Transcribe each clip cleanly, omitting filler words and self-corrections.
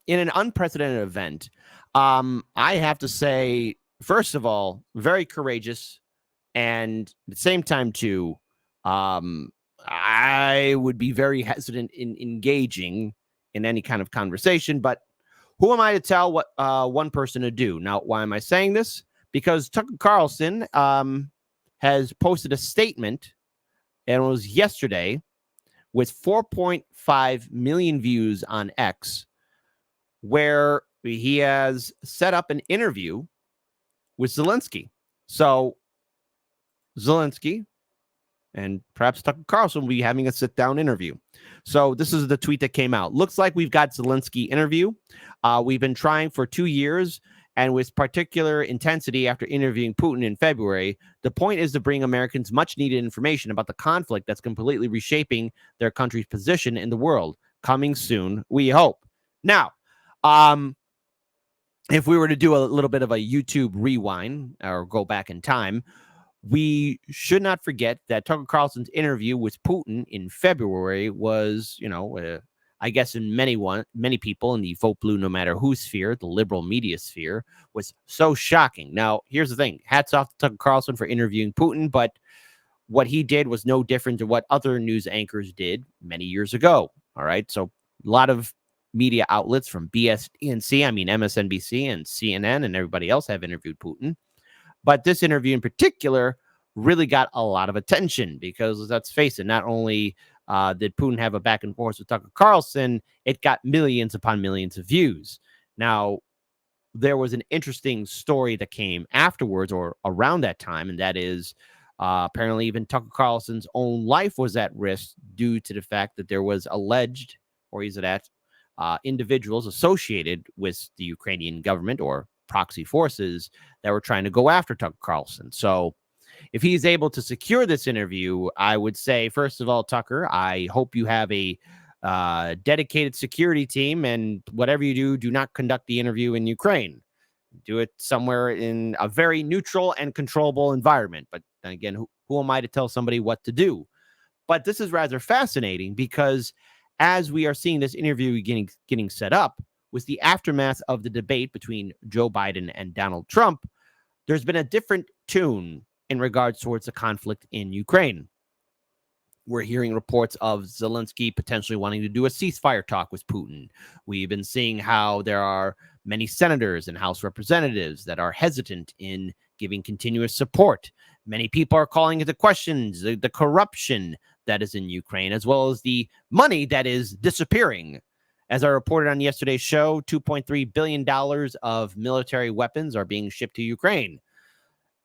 in an unprecedented event, I have to say, first of all, very courageous, and at the same time, too, I would be very hesitant in engaging in any kind of conversation. But who am I to tell what one person to do? Now, why am I saying this? Because Tucker Carlson has posted a statement, and it was yesterday, with 4.5 million views on X, where he has set up an interview with Zelensky. So Zelensky and perhaps Tucker Carlson will be having a sit-down interview. So this is the tweet that came out. Looks like we've got Zelensky interview. We've been trying for 2 years, and with particular intensity after interviewing Putin in February. The point is to bring Americans much-needed information about the conflict that's completely reshaping their country's position in the world. Coming soon, we hope. Now, if we were to do a little bit of a YouTube rewind or go back in time, we should not forget that Tucker Carlson's interview with Putin in February was, I guess in many people in the vote blue, no matter who sphere, the liberal media sphere, was so shocking. Now, here's the thing. Hats off to Tucker Carlson for interviewing Putin, but what he did was no different to what other news anchors did many years ago. All right. So a lot of media outlets from MSNBC and CNN and everybody else have interviewed Putin. But this interview in particular really got a lot of attention because, let's face it, not only did Putin have a back and forth with Tucker Carlson, it got millions upon millions of views. Now, there was an interesting story that came afterwards or around that time, and that is apparently even Tucker Carlson's own life was at risk due to the fact that there was alleged, or is it at, individuals associated with the Ukrainian government or proxy forces that were trying to go after Tucker Carlson. So if he's able to secure this interview, I would say, first of all, Tucker, I hope you have a dedicated security team, and whatever you do, do not conduct the interview in Ukraine. Do it somewhere in a very neutral and controllable environment. But then again, who am I to tell somebody what to do? But this is rather fascinating because as we are seeing this interview getting set up, with the aftermath of the debate between Joe Biden and Donald Trump, there's been a different tune in regards towards the conflict in Ukraine. We're hearing reports of Zelensky potentially wanting to do a ceasefire talk with Putin. We've been seeing how there are many senators and House representatives that are hesitant in giving continuous support. Many people are calling into questions the corruption that is in Ukraine, as well as the money that is disappearing. As I reported on yesterday's show, $2.3 billion of military weapons are being shipped to Ukraine.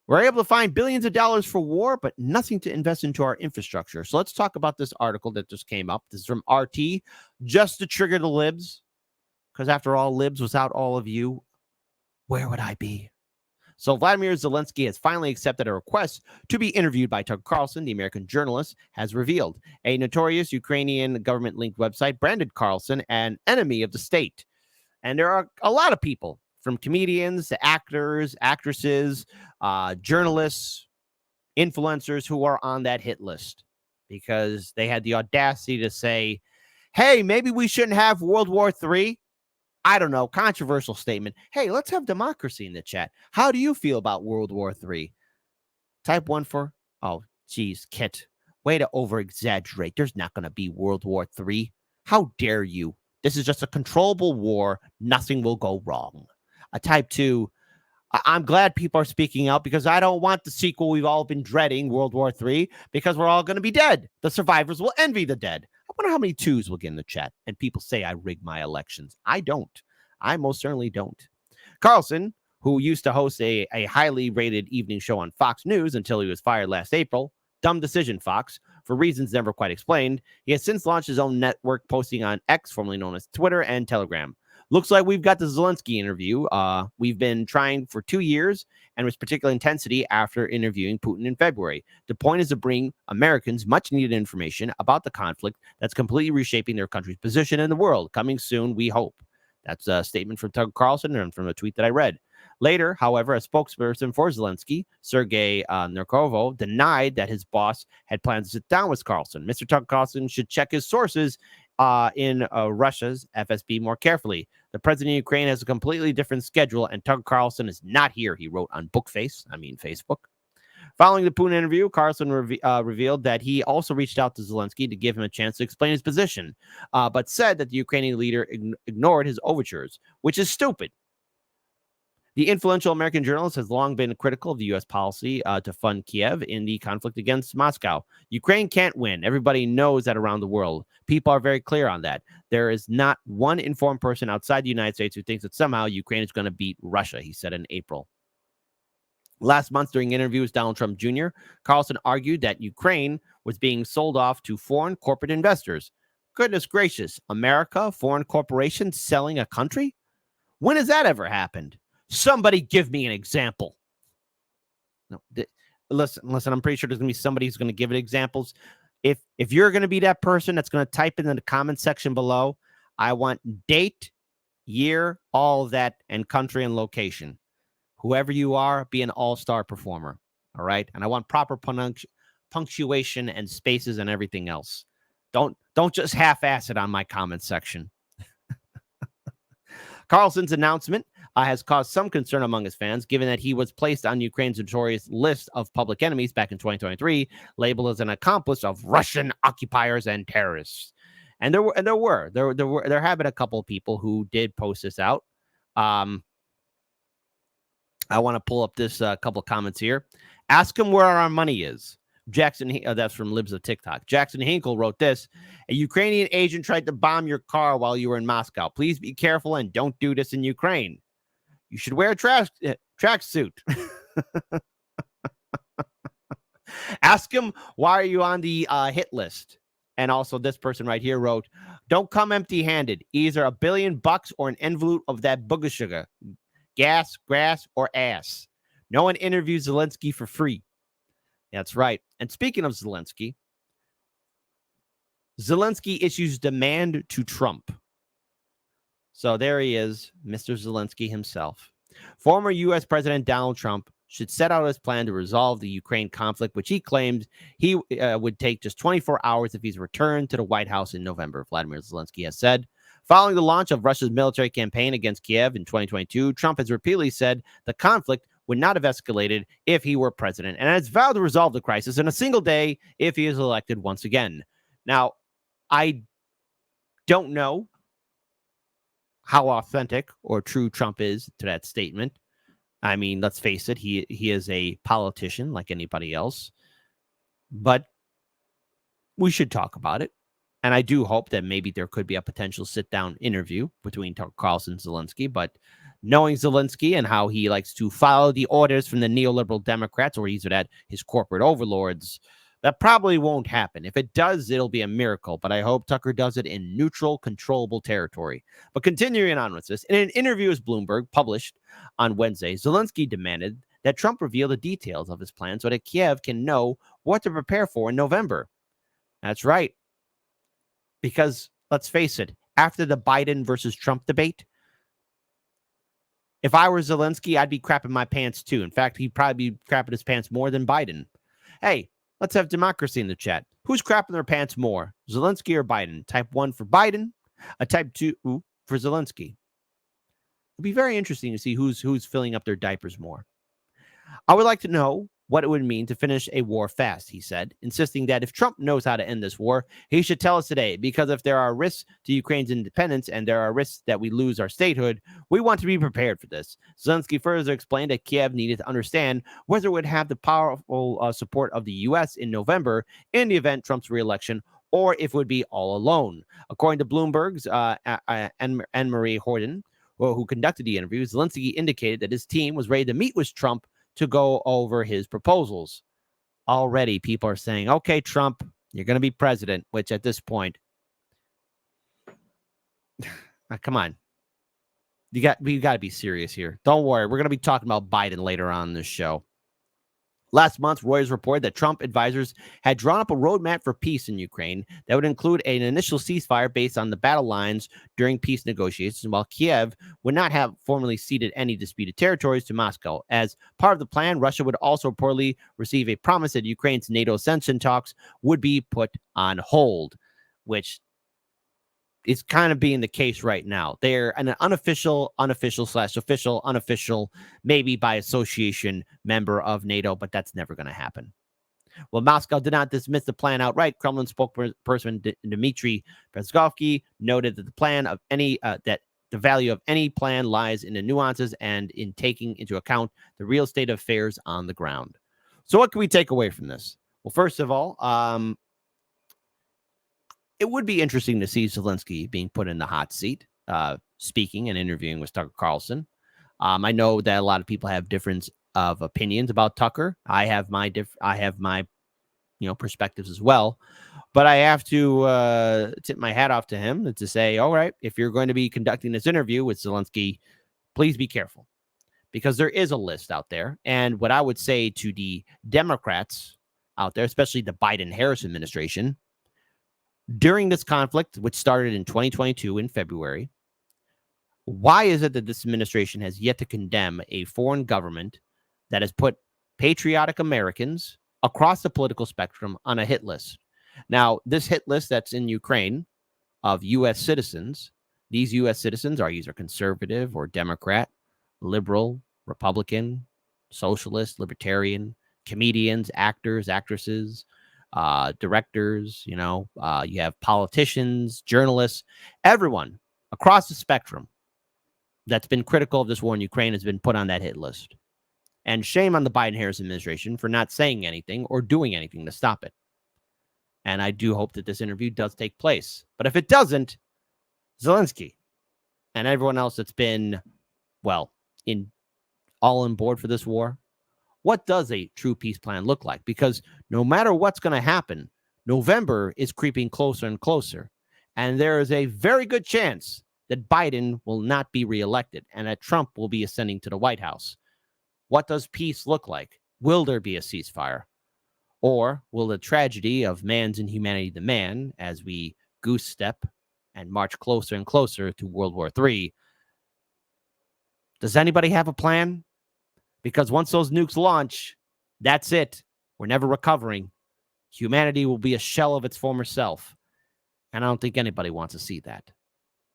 We're able to find billions of dollars for war, but nothing to invest into our infrastructure. So let's talk about this article that just came up. This is from RT, just to trigger the libs. Because after all, libs, without all of you, where would I be? So Vladimir Zelensky has finally accepted a request to be interviewed by Tucker Carlson, the American journalist, has revealed. A notorious Ukrainian government-linked website branded Carlson an enemy of the state. And there are a lot of people, from comedians to actors, actresses, journalists, influencers who are on that hit list because they had the audacity to say, hey, maybe we shouldn't have World War III. I don't know, controversial statement. Hey, let's have democracy in the chat. How do you feel about World War III? Type 1 for, oh, geez, Kit. Way to over-exaggerate. There's not going to be World War III. How dare you? This is just a controllable war. Nothing will go wrong. Type 2, I'm glad people are speaking out because I don't want the sequel we've all been dreading, World War III, because we're all going to be dead. The survivors will envy the dead. I wonder how many twos will get in the chat. And people say I rig my elections. I don't. I most certainly don't. Carlson, who used to host a highly rated evening show on Fox News until he was fired last April, dumb decision, Fox, for reasons never quite explained, he has since launched his own network, posting on X, formerly known as Twitter, and Telegram. Looks like we've got the Zelensky interview. We've been trying for 2 years and with particular intensity after interviewing Putin in February. The point is to bring Americans much needed information about the conflict that's completely reshaping their country's position in the world. Coming soon, we hope. That's a statement from Tucker Carlson and from a tweet that I read. Later, however, a spokesperson for Zelensky, Sergei Narkovo, denied that his boss had planned to sit down with Carlson. Mr. Tucker Carlson should check his sources in Russia's FSB more carefully. The president of Ukraine has a completely different schedule, and Tucker Carlson is not here, he wrote on Facebook. Following the Putin interview, Carlson revealed that he also reached out to Zelensky to give him a chance to explain his position, but said that the Ukrainian leader ignored his overtures, which is stupid. The influential American journalist has long been critical of the U.S. policy to fund Kiev in the conflict against Moscow. Ukraine can't win. Everybody knows that around the world. People are very clear on that. There is not one informed person outside the United States who thinks that somehow Ukraine is going to beat Russia, he said in April. Last month, during an interview with Donald Trump Jr., Carlson argued that Ukraine was being sold off to foreign corporate investors. Goodness gracious, America, foreign corporations selling a country? When has that ever happened? Somebody give me an example. No, listen, I'm pretty sure there's going to be somebody who's going to give it examples. If you're going to be that person that's going to type in the comment section below, I want date, year, all of that, and country and location. Whoever you are, be an all-star performer, all right? And I want proper punctuation and spaces and everything else. Don't just half-ass it on my comment section. Carlson's announcement has caused some concern among his fans, given that he was placed on Ukraine's notorious list of public enemies back in 2023, labeled as an accomplice of Russian occupiers and terrorists. And there have been a couple of people who did post this out. I want to pull up this couple of comments here. Ask him where our money is. Jackson, that's from Libs of TikTok. Jackson Hinkle wrote this. A Ukrainian agent tried to bomb your car while you were in Moscow. Please be careful and don't do this in Ukraine. You should wear a tracksuit. Ask him, why are you on the hit list? And also this person right here wrote, don't come empty-handed. Either $1 billion or an envelope of that booger sugar. Gas, grass, or ass. No one interviews Zelensky for free. That's right. And speaking of Zelensky issues demand to Trump. So there he is, Mr. Zelensky himself. Former U.S. President Donald Trump should set out his plan to resolve the Ukraine conflict, which he claimed he would take just 24 hours if he's returned to the White House in November, Vladimir Zelensky has said. Following the launch of Russia's military campaign against Kiev in 2022, Trump has repeatedly said the conflict would not have escalated if he were president, and has vowed to resolve the crisis in a single day if he is elected once again. Now, I don't know how authentic or true Trump is to that statement. I mean, let's face it, he is a politician like anybody else, but we should talk about it. And I do hope that maybe there could be a potential sit-down interview between Tucker Carlson and Zelensky. But knowing Zelensky and how he likes to follow the orders from the neoliberal Democrats, or either that his corporate overlords, that probably won't happen. If it does, it'll be a miracle. But I hope Tucker does it in neutral, controllable territory. But continuing on with this, in an interview with Bloomberg published on Wednesday, Zelensky demanded that Trump reveal the details of his plan so that Kiev can know what to prepare for in November. That's right. Because let's face it, after the Biden versus Trump debate, if I were Zelensky, I'd be crapping my pants too. In fact, he'd probably be crapping his pants more than Biden. Hey, let's have democracy in the chat. Who's crapping their pants more, Zelensky or Biden? Type 1 for Biden, a type 2 for Zelensky. It'll be very interesting to see who's filling up their diapers more. I would like to know what it would mean to finish a war fast, he said, insisting that if Trump knows how to end this war, he should tell us today, because if there are risks to Ukraine's independence and there are risks that we lose our statehood, we want to be prepared for this. Zelensky further explained that Kiev needed to understand whether it would have the powerful support of the U.S. in November in the event Trump's reelection, or if it would be all alone. According to Bloomberg's Anne-Marie Horton, who conducted the interview, Zelensky indicated that his team was ready to meet with Trump to go over his proposals. Already, people are saying, okay, Trump, you're going to be president, which at this point, come on. We got to be serious here. Don't worry. We're going to be talking about Biden later on in this show. Last month, Reuters reported that Trump advisors had drawn up a roadmap for peace in Ukraine that would include an initial ceasefire based on the battle lines during peace negotiations, while Kiev would not have formally ceded any disputed territories to Moscow. As part of the plan, Russia would also reportedly receive a promise that Ukraine's NATO accession talks would be put on hold, which is kind of being the case right now. They're an unofficial, maybe by association member of NATO, but that's never going to happen. Well, Moscow did not dismiss the plan outright. Kremlin spokesperson Dmitry Peskov noted that the plan of any that the value of any plan lies in the nuances and in taking into account the real state of affairs on the ground. So, what can we take away from this? Well, first of all, it would be interesting to see Zelensky being put in the hot seat, speaking and interviewing with Tucker Carlson. I know that a lot of people have difference of opinions about Tucker. I have my perspectives as well, but I have to tip my hat off to him and to say, all right, if you're going to be conducting this interview with Zelensky, please be careful, because there is a list out there. And what I would say to the Democrats out there, especially the Biden-Harris administration, during this conflict, which started in 2022 in February, why is it that this administration has yet to condemn a foreign government that has put patriotic Americans across the political spectrum on a hit list? Now, this hit list that's in Ukraine of U.S. citizens, these U.S. citizens are either conservative or Democrat, liberal, Republican, socialist, libertarian, comedians, actors, actresses, directors, you have politicians, journalists, everyone across the spectrum that's been critical of this war in Ukraine has been put on that hit list. And shame on the Biden-Harris administration for not saying anything or doing anything to stop it. And I do hope that this interview does take place. But if it doesn't, Zelensky and everyone else that's been, all on board for this war, what does a true peace plan look like? Because no matter what's going to happen, November is creeping closer and closer. And there is a very good chance that Biden will not be reelected and that Trump will be ascending to the White House. What does peace look like? Will there be a ceasefire? Or will the tragedy of man's inhumanity to man, as we goose step and march closer and closer to World War III, does anybody have a plan? Because once those nukes launch, that's it. We're never recovering. Humanity will be a shell of its former self. And I don't think anybody wants to see that.